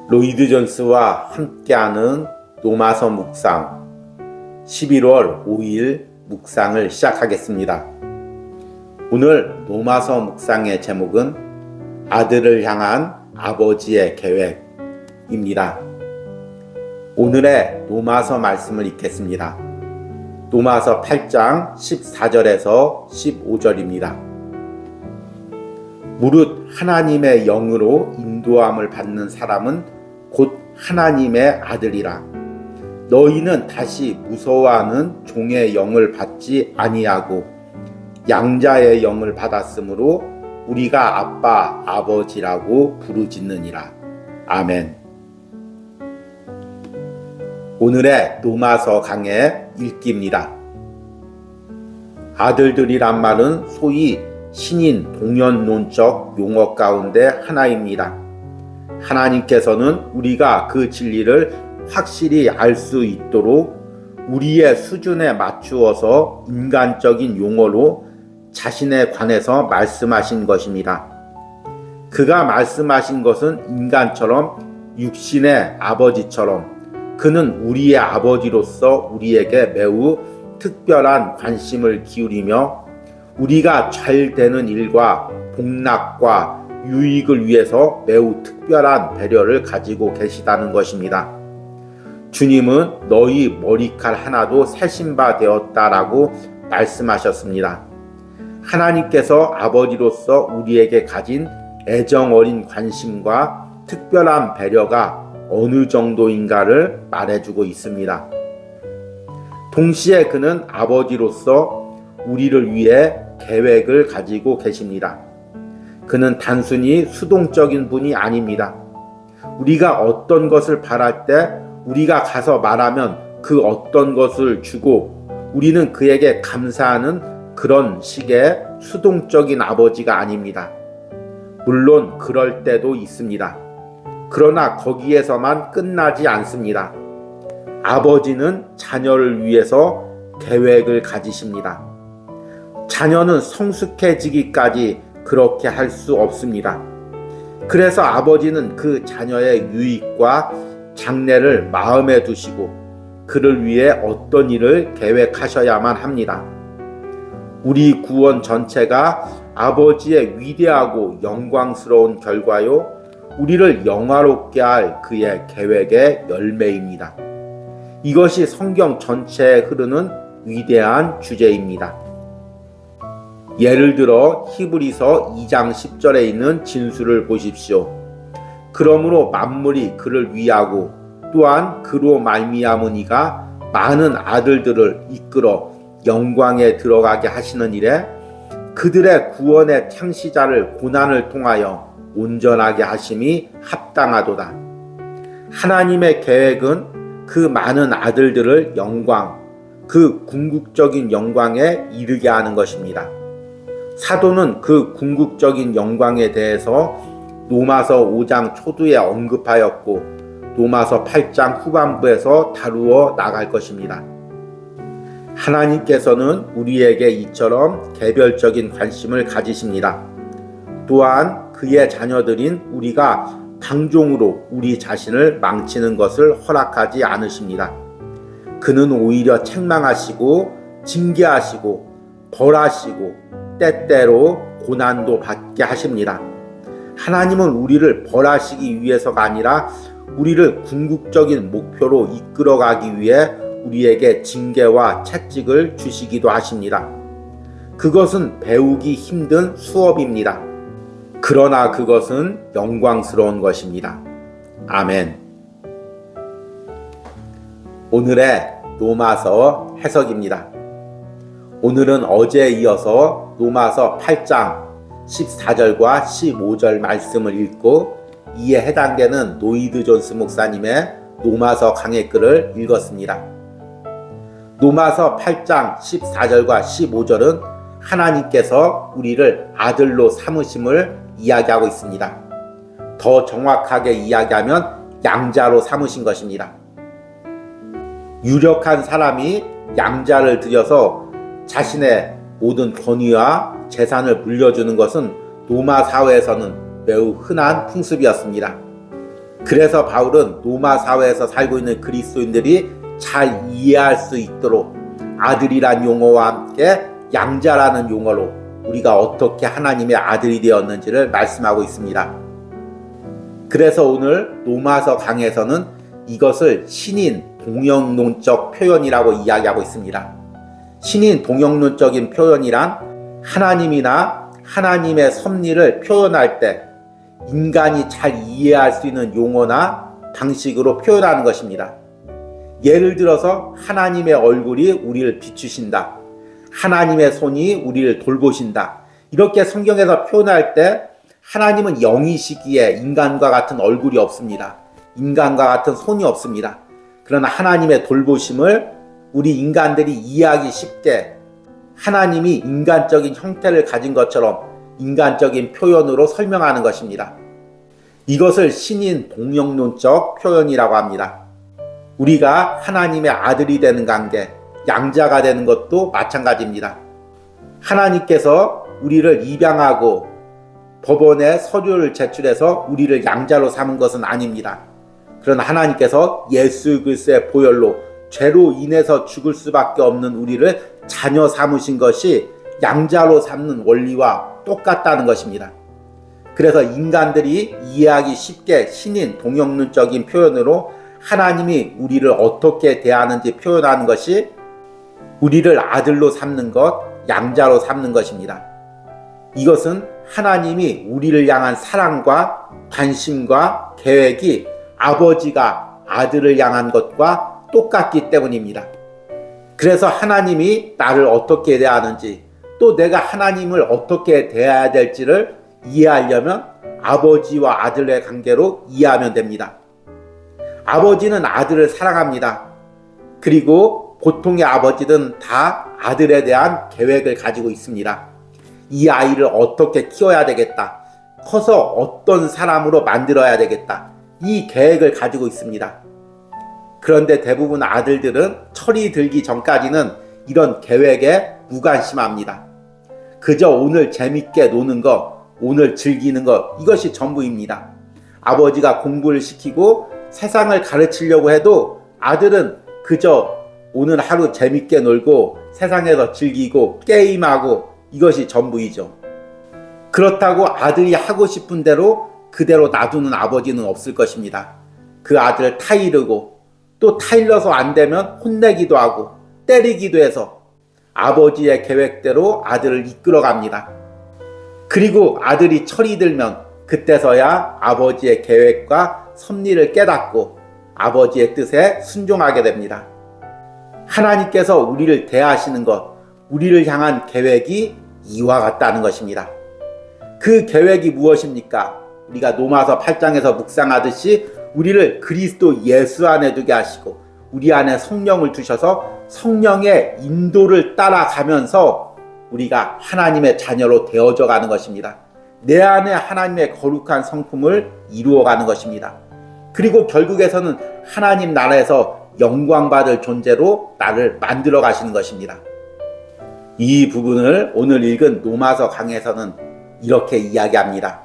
로이드 존스와 함께하는 노마서 묵상 11월 5일 묵상을 시작하겠습니다. 오늘 노마서 묵상의 제목은 아들을 향한 아버지의 계획입니다. 오늘의 노마서 말씀을 읽겠습니다. 노마서 8장 14절에서 15절입니다. 무릇 하나님의 영으로 인도함을 받는 사람은 곧 하나님의 아들이라. 너희는 다시 무서워하는 종의 영을 받지 아니하고 양자의 영을 받았으므로 우리가 아빠 아버지라고 부르짖느니라. 아멘. 오늘의 노마서 강의 읽기입니다. 아들들이란 말은 소위 신인 동연론적 용어 가운데 하나입니다. 하나님께서는 우리가 그 진리를 확실히 알 수 있도록 우리의 수준에 맞추어서 인간적인 용어로 자신에 관해서 말씀하신 것입니다. 그가 말씀하신 것은 인간처럼 육신의 아버지처럼 그는 우리의 아버지로서 우리에게 매우 특별한 관심을 기울이며 우리가 잘 되는 일과 복락과 유익을 위해서 매우 특별한 배려를 가지고 계시다는 것입니다. 주님은 너희 머리칼 하나도 세신 바 되었다라고 말씀하셨습니다. 하나님께서 아버지로서 우리에게 가진 애정 어린 관심과 특별한 배려가 어느 정도인가를 말해주고 있습니다. 동시에 그는 아버지로서 우리를 위해 계획을 가지고 계십니다. 그는 단순히 수동적인 분이 아닙니다. 우리가 어떤 것을 바랄 때 우리가 가서 말하면 그 어떤 것을 주고 우리는 그에게 감사하는 그런 식의 수동적인 아버지가 아닙니다. 물론 그럴 때도 있습니다. 그러나 거기에서만 끝나지 않습니다. 아버지는 자녀를 위해서 계획을 가지십니다. 자녀는 성숙해지기까지 그렇게 할 수 없습니다. 그래서 아버지는 그 자녀의 유익과 장래를 마음에 두시고 그를 위해 어떤 일을 계획하셔야만 합니다. 우리 구원 전체가 아버지의 위대하고 영광스러운 결과요, 우리를 영화롭게 할 그의 계획의 열매입니다. 이것이 성경 전체에 흐르는 위대한 주제입니다. 예를 들어 히브리서 2장 10절에 있는 진술을 보십시오. 그러므로 만물이 그를 위하고 또한 그로 말미암은 이가 많은 아들들을 이끌어 영광에 들어가게 하시는 일에 그들의 구원의 창시자를 고난을 통하여 온전하게 하심이 합당하도다. 하나님의 계획은 그 많은 아들들을 영광, 그 궁극적인 영광에 이르게 하는 것입니다. 사도는 그 궁극적인 영광에 대해서 노마서 5장 초두에 언급하였고 노마서 8장 후반부에서 다루어 나갈 것입니다. 하나님께서는 우리에게 이처럼 개별적인 관심을 가지십니다. 또한 그의 자녀들인 우리가 방종으로 우리 자신을 망치는 것을 허락하지 않으십니다. 그는 오히려 책망하시고 징계하시고 벌하시고 때때로 고난도 받게 하십니다. 하나님은 우리를 벌하시기 위해서가 아니라 우리를 궁극적인 목표로 이끌어가기 위해 우리에게 징계와 채찍을 주시기도 하십니다. 그것은 배우기 힘든 수업입니다. 그러나 그것은 영광스러운 것입니다. 아멘. 오늘의 노마서 해석입니다. 오늘은 어제에 이어서 노마서 8장 14절과 15절 말씀을 읽고 이에 해당되는 로이드 존스 목사님의 노마서 강해 글을 읽었습니다. 노마서 8장 14절과 15절은 하나님께서 우리를 아들로 삼으심을 이야기하고 있습니다. 더 정확하게 이야기하면 양자로 삼으신 것입니다. 유력한 사람이 양자를 들여서 자신의 모든 권위와 재산을 물려주는 것은 로마 사회에서는 매우 흔한 풍습이었습니다. 그래서 바울은 로마 사회에서 살고 있는 그리스도인들이 잘 이해할 수 있도록 아들이란 용어와 함께 양자라는 용어로 우리가 어떻게 하나님의 아들이 되었는지를 말씀하고 있습니다. 그래서 오늘 로마서 강에서는 이것을 신인 동형론적 표현이라고 이야기하고 있습니다. 신인 동형론적인 표현이란 하나님이나 하나님의 섭리를 표현할 때 인간이 잘 이해할 수 있는 용어나 방식으로 표현하는 것입니다. 예를 들어서 하나님의 얼굴이 우리를 비추신다. 하나님의 손이 우리를 돌보신다. 이렇게 성경에서 표현할 때 하나님은 영이시기에 인간과 같은 얼굴이 없습니다. 인간과 같은 손이 없습니다. 그러나 하나님의 돌보심을 우리 인간들이 이해하기 쉽게 하나님이 인간적인 형태를 가진 것처럼 인간적인 표현으로 설명하는 것입니다. 이것을 신인 동형론적 표현이라고 합니다. 우리가 하나님의 아들이 되는 관계, 양자가 되는 것도 마찬가지입니다. 하나님께서 우리를 입양하고 법원에 서류를 제출해서 우리를 양자로 삼은 것은 아닙니다. 그러나 하나님께서 예수 그리스도의 보혈로 죄로 인해서 죽을 수밖에 없는 우리를 자녀 삼으신 것이 양자로 삼는 원리와 똑같다는 것입니다. 그래서 인간들이 이해하기 쉽게 신인 동형론적인 표현으로 하나님이 우리를 어떻게 대하는지 표현하는 것이 우리를 아들로 삼는 것, 양자로 삼는 것입니다. 이것은 하나님이 우리를 향한 사랑과 관심과 계획이 아버지가 아들을 향한 것과 똑같기 때문입니다. 그래서 하나님이 나를 어떻게 대하는지 또 내가 하나님을 어떻게 대해야 될지를 이해하려면 아버지와 아들의 관계로 이해하면 됩니다. 아버지는 아들을 사랑합니다. 그리고 보통의 아버지는 다 아들에 대한 계획을 가지고 있습니다. 이 아이를 어떻게 키워야 되겠다. 커서 어떤 사람으로 만들어야 되겠다. 이 계획을 가지고 있습니다. 그런데 대부분 아들들은 철이 들기 전까지는 이런 계획에 무관심합니다. 그저 오늘 재밌게 노는 것, 오늘 즐기는 것, 이것이 전부입니다. 아버지가 공부를 시키고 세상을 가르치려고 해도 아들은 그저 오늘 하루 재밌게 놀고 세상에서 즐기고 게임하고 이것이 전부이죠. 그렇다고 아들이 하고 싶은 대로 그대로 놔두는 아버지는 없을 것입니다. 그 아들을 타이르고 또 타일러서 안 되면 혼내기도 하고 때리기도 해서 아버지의 계획대로 아들을 이끌어갑니다. 그리고 아들이 철이 들면 그때서야 아버지의 계획과 섭리를 깨닫고 아버지의 뜻에 순종하게 됩니다. 하나님께서 우리를 대하시는 것, 우리를 향한 계획이 이와 같다는 것입니다. 그 계획이 무엇입니까? 우리가 로마서 8장에서 묵상하듯이 우리를 그리스도 예수 안에 두게 하시고 우리 안에 성령을 두셔서 성령의 인도를 따라가면서 우리가 하나님의 자녀로 되어져 가는 것입니다. 내 안에 하나님의 거룩한 성품을 이루어가는 것입니다. 그리고 결국에서는 하나님 나라에서 영광받을 존재로 나를 만들어 가시는 것입니다. 이 부분을 오늘 읽은 로마서 강에서는 이렇게 이야기합니다.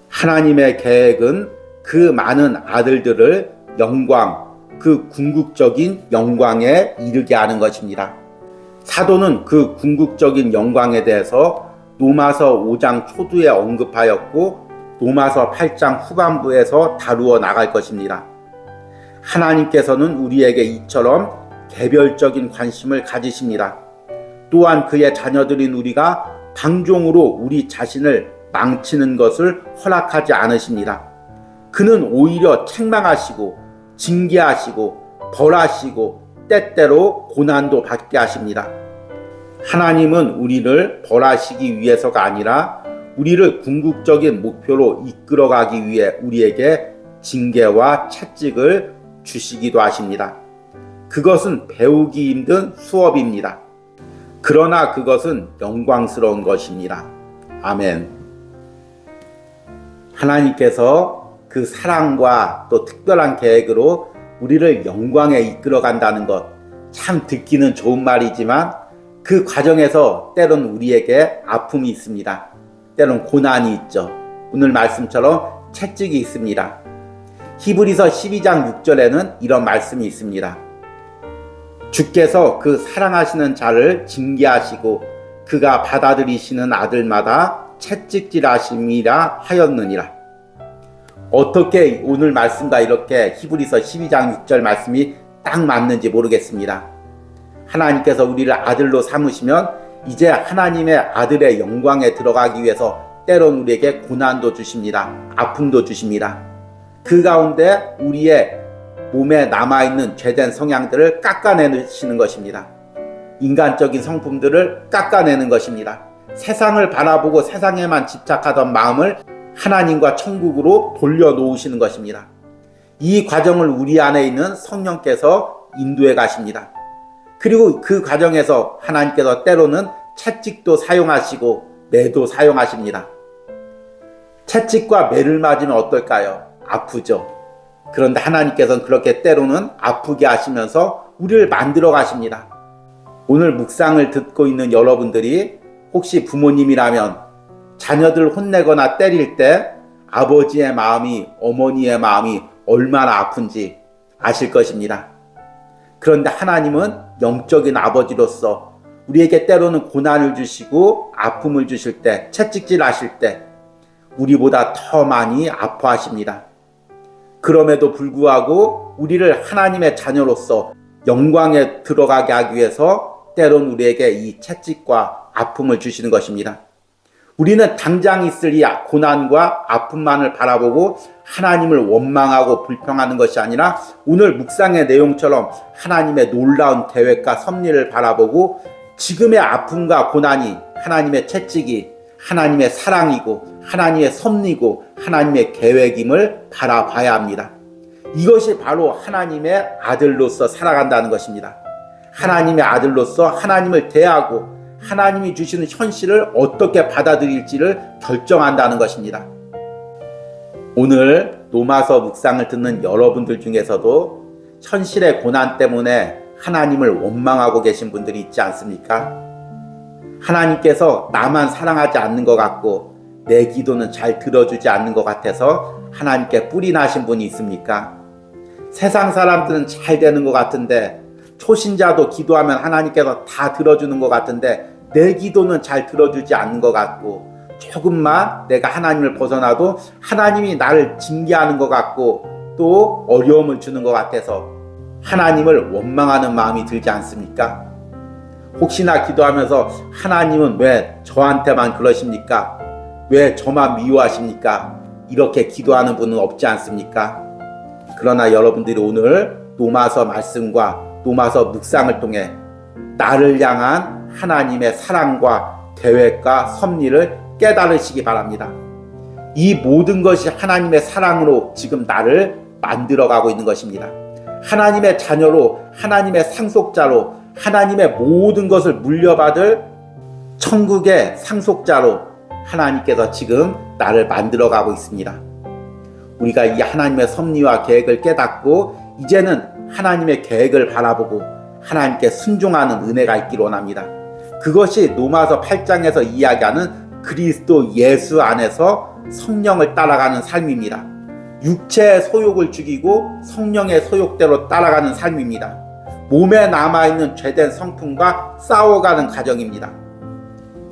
하나님의 계획은 그 많은 아들들을 영광, 그 궁극적인 영광에 이르게 하는 것입니다. 사도는 그 궁극적인 영광에 대해서 로마서 5장 초두에 언급하였고 로마서 8장 후반부에서 다루어 나갈 것입니다. 하나님께서는 우리에게 이처럼 개별적인 관심을 가지십니다. 또한 그의 자녀들인 우리가 방종으로 우리 자신을 망치는 것을 허락하지 않으십니다. 그는 오히려 책망하시고 징계하시고 벌하시고 때때로 고난도 받게 하십니다. 하나님은 우리를 벌하시기 위해서가 아니라 우리를 궁극적인 목표로 이끌어가기 위해 우리에게 징계와 채찍을 주시기도 하십니다. 그것은 배우기 힘든 수업입니다. 그러나 그것은 영광스러운 것입니다. 아멘. 하나님께서 그 사랑과 또 특별한 계획으로 우리를 영광에 이끌어 간다는 것, 참 듣기는 좋은 말이지만 그 과정에서 때론 우리에게 아픔이 있습니다. 때론 고난이 있죠. 오늘 말씀처럼 채찍이 있습니다. 히브리서 12장 6절에는 이런 말씀이 있습니다. 주께서 그 사랑하시는 자를 징계하시고 그가 받아들이시는 아들마다 채찍질하심이라 하였느니라. 어떻게 오늘 말씀과 이렇게 히브리서 12장 6절 말씀이 딱 맞는지 모르겠습니다. 하나님께서 우리를 아들로 삼으시면 이제 하나님의 아들의 영광에 들어가기 위해서 때론 우리에게 고난도 주십니다. 아픔도 주십니다. 그 가운데 우리의 몸에 남아있는 죄된 성향들을 깎아내시는 것입니다. 인간적인 성품들을 깎아내는 것입니다. 세상을 바라보고 세상에만 집착하던 마음을 하나님과 천국으로 돌려놓으시는 것입니다. 이 과정을 우리 안에 있는 성령께서 인도해 가십니다. 그리고 그 과정에서 하나님께서 때로는 채찍도 사용하시고 매도 사용하십니다. 채찍과 매를 맞으면 어떨까요? 아프죠. 그런데 하나님께서는 그렇게 때로는 아프게 하시면서 우리를 만들어 가십니다. 오늘 묵상을 듣고 있는 여러분들이 혹시 부모님이라면 자녀들 혼내거나 때릴 때 아버지의 마음이, 어머니의 마음이 얼마나 아픈지 아실 것입니다. 그런데 하나님은 영적인 아버지로서 우리에게 때로는 고난을 주시고 아픔을 주실 때, 채찍질 하실 때 우리보다 더 많이 아파하십니다. 그럼에도 불구하고 우리를 하나님의 자녀로서 영광에 들어가게 하기 위해서 때론 우리에게 이 채찍과 아픔을 주시는 것입니다. 우리는 당장 있을 이 고난과 아픔만을 바라보고 하나님을 원망하고 불평하는 것이 아니라 오늘 묵상의 내용처럼 하나님의 놀라운 계획과 섭리를 바라보고 지금의 아픔과 고난이 하나님의 채찍이 하나님의 사랑이고 하나님의 섭리고 하나님의 계획임을 바라봐야 합니다. 이것이 바로 하나님의 아들로서 살아간다는 것입니다. 하나님의 아들로서 하나님을 대하고 하나님이 주시는 현실을 어떻게 받아들일지를 결정한다는 것입니다. 오늘 로마서 묵상을 듣는 여러분들 중에서도 현실의 고난 때문에 하나님을 원망하고 계신 분들이 있지 않습니까? 하나님께서 나만 사랑하지 않는 것 같고 내 기도는 잘 들어주지 않는 것 같아서 하나님께 뿔이 나신 분이 있습니까? 세상 사람들은 잘 되는 것 같은데 초신자도 기도하면 하나님께서 다 들어주는 것 같은데 내 기도는 잘 들어주지 않는 것 같고 조금만 내가 하나님을 벗어나도 하나님이 나를 징계하는 것 같고 또 어려움을 주는 것 같아서 하나님을 원망하는 마음이 들지 않습니까? 혹시나 기도하면서 하나님은 왜 저한테만 그러십니까? 왜 저만 미워하십니까? 이렇게 기도하는 분은 없지 않습니까? 그러나 여러분들이 오늘 로마서 말씀과 로마서 묵상을 통해 나를 향한 하나님의 사랑과 계획과 섭리를 깨달으시기 바랍니다. 이 모든 것이 하나님의 사랑으로 지금 나를 만들어가고 있는 것입니다. 하나님의 자녀로, 하나님의 상속자로, 하나님의 모든 것을 물려받을 천국의 상속자로 하나님께서 지금 나를 만들어가고 있습니다. 우리가 이 하나님의 섭리와 계획을 깨닫고 이제는 하나님의 계획을 바라보고 하나님께 순종하는 은혜가 있기를 원합니다. 그것이 로마서 8장에서 이야기하는 그리스도 예수 안에서 성령을 따라가는 삶입니다. 육체의 소욕을 죽이고 성령의 소욕대로 따라가는 삶입니다. 몸에 남아있는 죄된 성품과 싸워가는 과정입니다.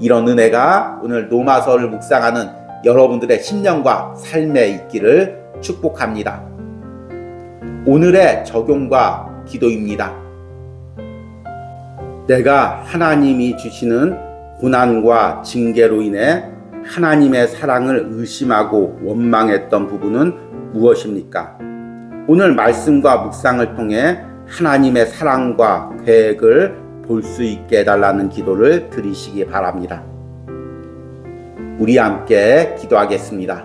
이런 은혜가 오늘 로마서를 묵상하는 여러분들의 심령과 삶에 있기를 축복합니다. 오늘의 적용과 기도입니다. 내가 하나님이 주시는 고난과 징계로 인해 하나님의 사랑을 의심하고 원망했던 부분은 무엇입니까? 오늘 말씀과 묵상을 통해 하나님의 사랑과 계획을 볼 수 있게 해달라는 기도를 드리시기 바랍니다. 우리 함께 기도하겠습니다.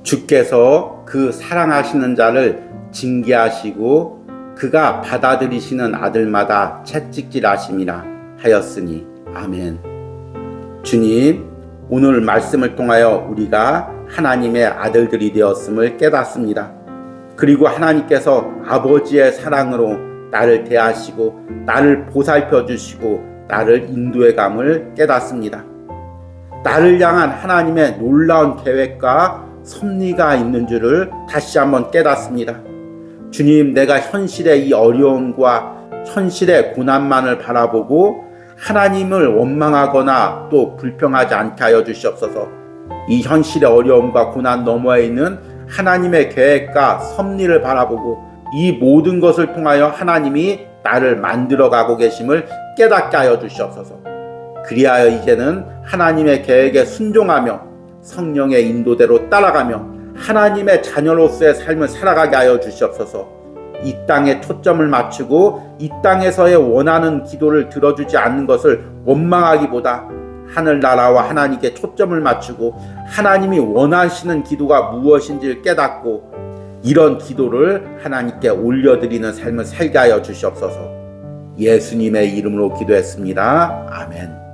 주께서 그 사랑하시는 자를 징계하시고 그가 받아들이시는 아들마다 채찍질하심이라 하였으니 아멘. 주님, 오늘 말씀을 통하여 우리가 하나님의 아들들이 되었음을 깨닫습니다. 그리고 하나님께서 아버지의 사랑으로 나를 대하시고 나를 보살펴 주시고 나를 인도해 감을 깨닫습니다. 나를 향한 하나님의 놀라운 계획과 섭리가 있는 줄을 다시 한번 깨닫습니다. 주님, 내가 현실의 이 어려움과 현실의 고난만을 바라보고 하나님을 원망하거나 또 불평하지 않게 하여 주시옵소서. 이 현실의 어려움과 고난 너머에 있는 하나님의 계획과 섭리를 바라보고 이 모든 것을 통하여 하나님이 나를 만들어가고 계심을 깨닫게 하여 주시옵소서. 그리하여 이제는 하나님의 계획에 순종하며 성령의 인도대로 따라가며 하나님의 자녀로서의 삶을 살아가게 하여 주시옵소서. 이 땅에 초점을 맞추고 이 땅에서의 원하는 기도를 들어주지 않는 것을 원망하기보다 하늘나라와 하나님께 초점을 맞추고 하나님이 원하시는 기도가 무엇인지를 깨닫고 이런 기도를 하나님께 올려드리는 삶을 살게 하여 주시옵소서. 예수님의 이름으로 기도했습니다. 아멘.